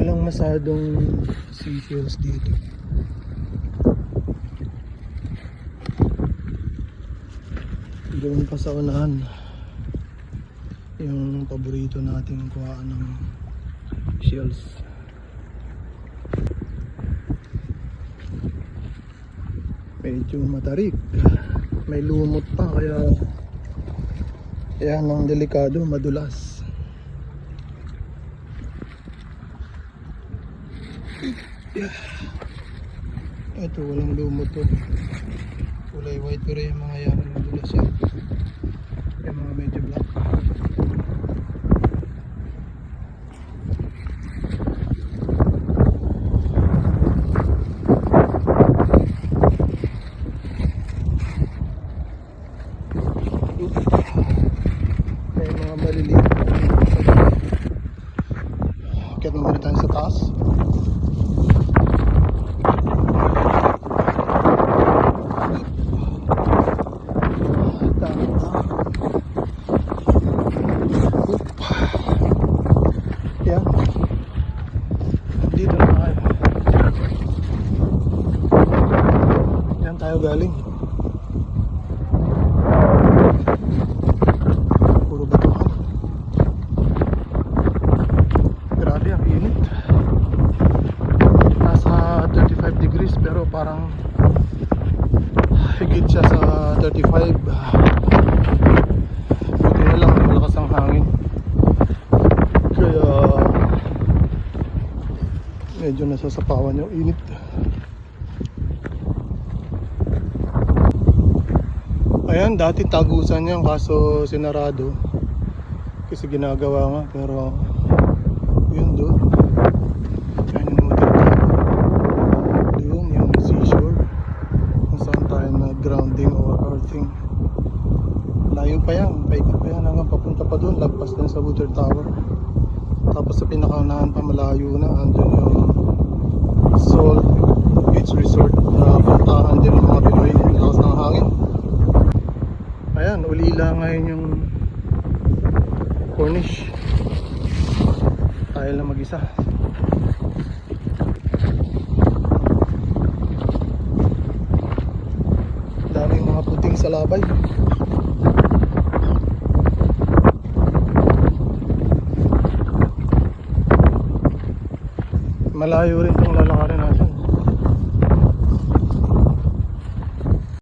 Walang masadong seashells dito. Doon pa sa unahan yung paborito nating kuhaan ng shells. Medyo matarik, may lumot pa, kaya yan ang delikado, madulas. Ito walang lumot to, kulay white, pero yung mga yan madulas yan, yung mga medyo black. May mga maliliit. Kaya naman tayo sa taas. Yan. Dito na tayo. Yan tayo galing. Puro batuhan. Grabe ang init. Nasa 35 degrees pero parang higit siya sa 35. Buti na lang malakas ang hangin. Kaya medyo nasasapawan yung init. Ayan, dati tagusan yan kaso sinarado kasi ginagawa nga, pero yun doon. Ayan yung motor tower. Doon yung seashore kung saan tayo na grounding or earthing. Layo pa yan, paikot pa yan hanggang papunta pa doon, lagpas din sa water tower. Tapos sa pinakaunahan pa malayo na, andun yung Salt Beach Resort na puntahan din ng mga Pinoy. Lakas ng hangin. Ayan, ulila ngayon yung Cornish. Tayo lang mag-isa. Daming mga puting sa labay. Malayo rin